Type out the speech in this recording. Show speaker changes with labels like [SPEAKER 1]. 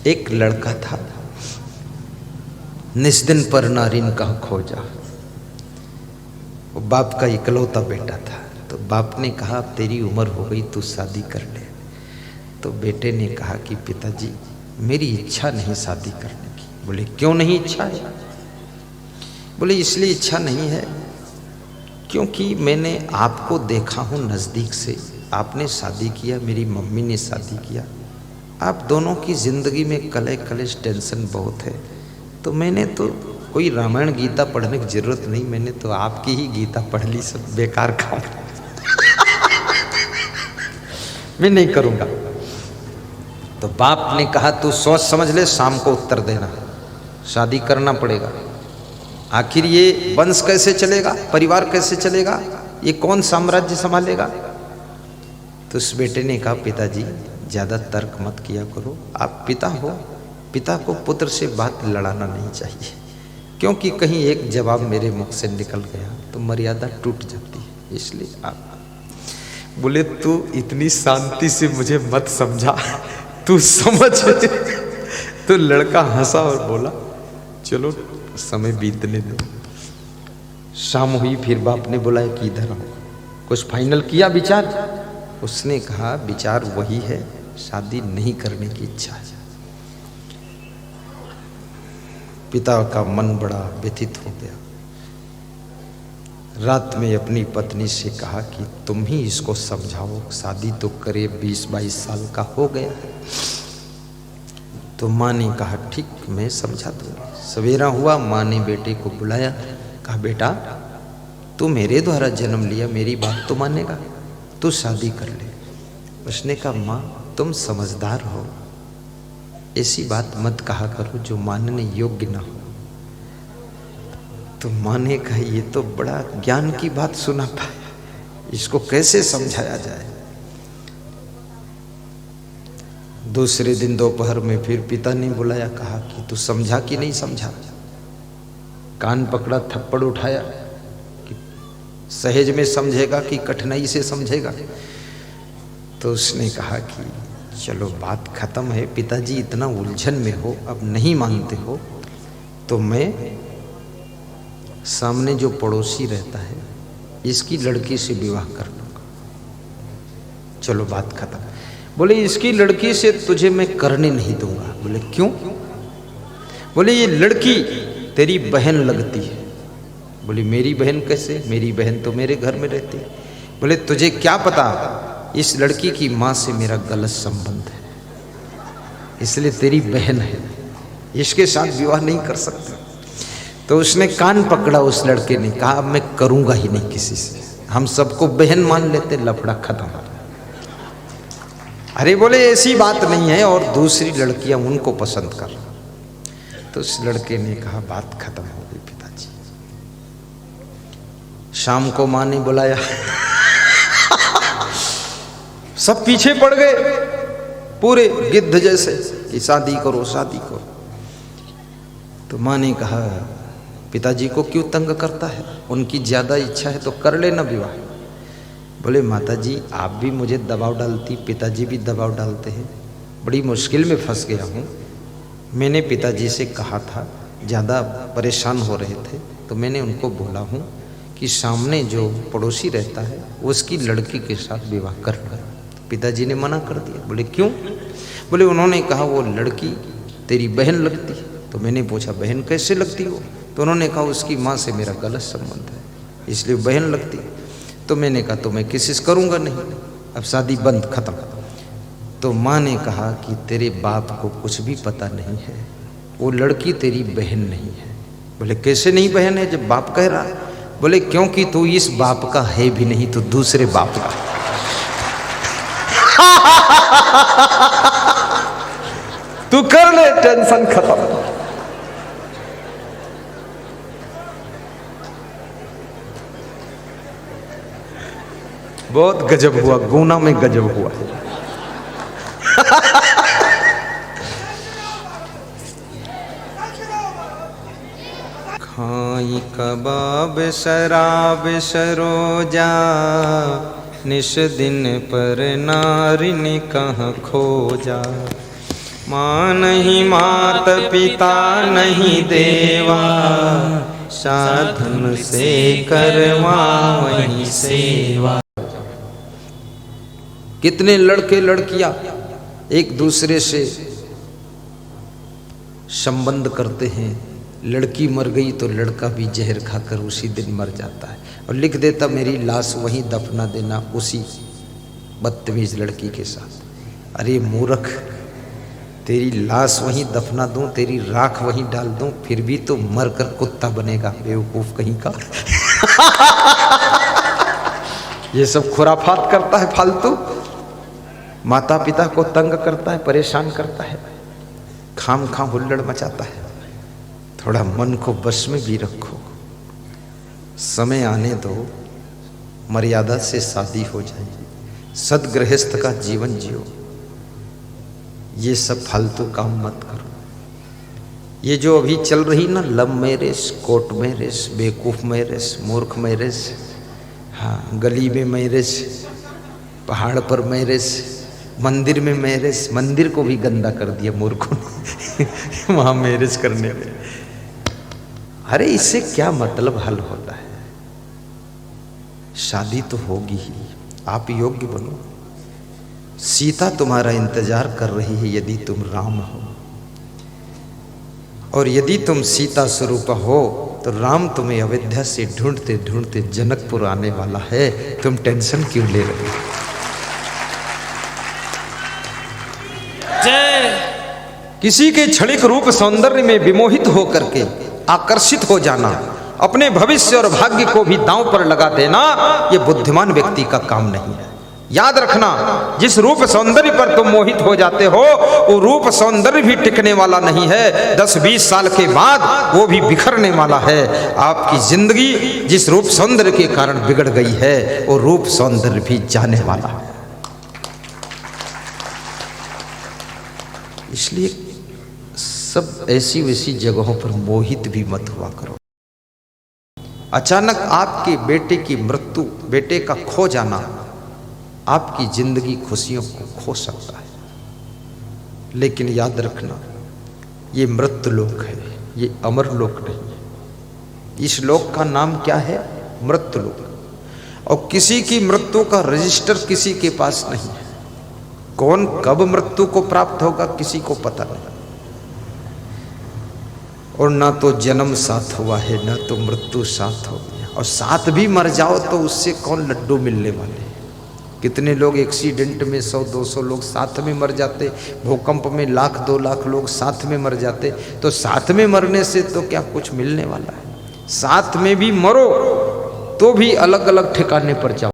[SPEAKER 1] एक लड़का था, निस्दिन पर नारिन का खोजा। वो बाप का इकलौता बेटा था। तो बाप ने कहा अब तेरी उम्र हो गई, तू शादी कर ले। तो बेटे ने कहा कि पिताजी मेरी इच्छा नहीं शादी करने की। बोले क्यों नहीं इच्छा है? बोले इसलिए इच्छा नहीं है क्योंकि मैंने आपको देखा हूँ नज़दीक से, आपने शादी किया, मेरी मम्मी ने शादी किया, आप दोनों की ज़िंदगी में कलेश कलेश टेंशन बहुत है। तो मैंने तो कोई रामायण गीता पढ़ने की जरूरत नहीं, मैंने तो आपकी ही गीता पढ़ ली, सब बेकार काम मैं नहीं करूँगा। तो बाप ने कहा तू सोच समझ ले, शाम को उत्तर देना, शादी करना पड़ेगा। आखिर ये वंश कैसे चलेगा, परिवार कैसे चलेगा, ये कौन साम्राज्य संभालेगा? तो उस बेटे ने कहा पिताजी ज़्यादा तर्क मत किया करो, आप पिता हो, पिता को पुत्र से बात लड़ाना नहीं चाहिए, क्योंकि कहीं एक जवाब मेरे मुख से निकल गया तो मर्यादा टूट जाती है, इसलिए आप। बोले तू इतनी शांति से मुझे मत समझा, तू समझ। तो लड़का हंसा और बोला चलो समय बीतने दो। शाम हुई, फिर बाप ने बुलाया कि इधर आओ, कुछ फाइनल किया विचार? उसने कहा विचार वही है, शादी नहीं करने की इच्छा है। पिता का मन बड़ा व्यथित हो गया। रात में अपनी पत्नी से कहा कि तुम ही इसको समझाओ, शादी तो करे 20-22 साल का हो गया है। तो माँ ने कहा ठीक, मैं समझा दूंगी। सवेरा हुआ, माँ ने बेटे को बुलाया, कहा बेटा तू मेरे द्वारा जन्म लिया, मेरी बात तो मानेगा, तू शादी कर ले। उसने कहा माँ तुम समझदार हो, ऐसी बात मत कहा करो जो मानने योग्य ना हो। तो माँ ने कहा ये तो बड़ा ज्ञान की बात सुना पाया, इसको कैसे समझाया जाए। दूसरे दिन दोपहर में फिर पिता ने बुलाया, कहा कि तू समझा कि नहीं समझा? कान पकड़ा, थप्पड़ उठाया कि सहज में समझेगा कि कठिनाई से समझेगा? तो उसने कहा कि चलो बात खत्म है, पिताजी इतना उलझन में हो, अब नहीं मानते हो तो मैं सामने जो पड़ोसी रहता है इसकी लड़की से विवाह कर लूँगा। चलो बात खत्म। बोले इसकी लड़की से तुझे मैं करने नहीं दूंगा। बोले क्यों? बोले ये लड़की तेरी बहन लगती है। बोले मेरी बहन कैसे? मेरी बहन तो मेरे घर में रहती है। बोले तुझे क्या पता, इस लड़की की माँ से मेरा गलत संबंध है, इसलिए तेरी बहन है, इसके साथ विवाह नहीं कर सकते। तो उसने कान पकड़ा, उस लड़के ने कहा अब मैं करूंगा ही नहीं किसी से, हम सबको बहन मान लेते, लफड़ा खत्म। अरे बोले ऐसी बात नहीं है, और दूसरी लड़कियां उनको पसंद कर। तो उस लड़के ने कहा बात खत्म हो गई पिताजी। शाम को माँ ने बुलाया, सब पीछे पड़ गए पूरे गिद्ध जैसे कि शादी करो शादी करो। तो माँ ने कहा पिताजी को क्यों तंग करता है, उनकी ज्यादा इच्छा है तो कर लेना विवाह। बोले माताजी आप भी मुझे दबाव डालती, पिताजी भी दबाव डालते हैं, बड़ी मुश्किल में फंस गया हूँ। मैंने पिताजी से कहा था, ज़्यादा परेशान हो रहे थे तो मैंने उनको बोला हूँ कि सामने जो पड़ोसी रहता है उसकी लड़की के साथ विवाह कर लो। पिताजी ने मना कर दिया। बोले क्यों? बोले उन्होंने कहा वो लड़की तेरी बहन लगती है। तो मैंने पूछा बहन कैसे लगती हो? तो उन्होंने कहा उसकी माँ से मेरा गलत संबंध है, इसलिए बहन लगती है। तो मैंने कहा तो मैं किसी से करूँगा नहीं, अब शादी बंद खत्म। तो माँ ने कहा कि तेरे बाप को कुछ भी पता नहीं है, वो लड़की तेरी बहन नहीं है। बोले कैसे नहीं बहन है जब बाप कह रहा? बोले क्योंकि तू इस बाप का है भी नहीं, तो दूसरे बाप का। तू कर ले, टेंशन खत्म। बहुत गजब हुआ, गुना में गजब हुआ। खाई कबाब शराब सरोजा, निश दिन पर नारिन कहाँ खोजा। माँ नहीं मात पिता नहीं देवा, साधन से करवा वही सेवा। कितने लड़के लड़कियां एक दूसरे से संबंध करते हैं, लड़की मर गई तो लड़का भी जहर खाकर उसी दिन मर जाता है और लिख देता मेरी लाश वहीं दफना देना उसी बदतमीज लड़की के साथ। अरे मूर्ख, तेरी लाश वहीं दफना दूं, तेरी राख वहीं डाल दूं, फिर भी तो मर कर कुत्ता बनेगा, बेवकूफ कहीं का। ये सब खुराफात करता है फालतू, माता पिता को तंग करता है, परेशान करता है, खाम खाम हुल्लड़ मचाता है। थोड़ा मन को बस में भी रखो, समय आने दो, मर्यादा से शादी हो जाएगी, सदगृहस्थ का जीवन जियो, ये सब फालतू काम मत करो। ये जो अभी चल रही ना लव मैरिज, कोर्ट मैरिज, बेवकूफ मैरिज, मूर्ख मैरिज, हाँ गली में मैरिज, पहाड़ पर मैरिज, मंदिर में मैरिज, मंदिर को भी गंदा कर दिया मूर्खों ने वहाँ मैरिज करने में। अरे इससे क्या मतलब हल होता है? शादी तो होगी ही, आप योग्य बनो। सीता तुम्हारा इंतजार कर रही है यदि तुम राम हो, और यदि तुम सीता स्वरूप हो तो राम तुम्हें अयोध्या से ढूंढते ढूंढते जनकपुर आने वाला है, तुम टेंशन क्यों ले रहे हो? किसी के क्षणिक रूप सौंदर्य में विमोहित होकर के आकर्षित हो जाना, अपने भविष्य और भाग्य को भी दांव पर लगा देना, यह बुद्धिमान व्यक्ति का काम नहीं है। याद रखना, जिस रूप सौंदर्य पर तुम मोहित हो जाते हो वो रूप सौंदर्य भी टिकने वाला नहीं है, 10-20 साल के बाद वो भी बिखरने वाला है। आपकी जिंदगी जिस रूप सौंदर्य के कारण बिगड़ गई है वो रूप सौंदर्य भी जाने वाला है। इसलिए सब ऐसी वैसी जगहों पर मोहित भी मत हुआ करो। अचानक आपके बेटे की मृत्यु, बेटे का खो जाना आपकी जिंदगी खुशियों को खो सकता है, लेकिन याद रखना ये मृत्यु लोक है, ये अमर लोक नहीं है। इस लोक का नाम क्या है? मृत्यु लोक। और किसी की मृत्यु का रजिस्टर किसी के पास नहीं है। कौन कब मृत्यु को प्राप्त होगा किसी को पता नहीं, और ना तो जन्म साथ हुआ है ना तो मृत्यु साथ हो गया। और साथ भी मर जाओ तो उससे कौन लड्डू मिलने वाले। कितने लोग एक्सीडेंट में 100-200 लोग साथ में मर जाते, भूकंप में 1,00,000-2 लाख लोग साथ में मर जाते। तो साथ में मरने से तो क्या कुछ मिलने वाला है? साथ में भी मरो तो भी अलग अलग ठिकाने पर जाओ।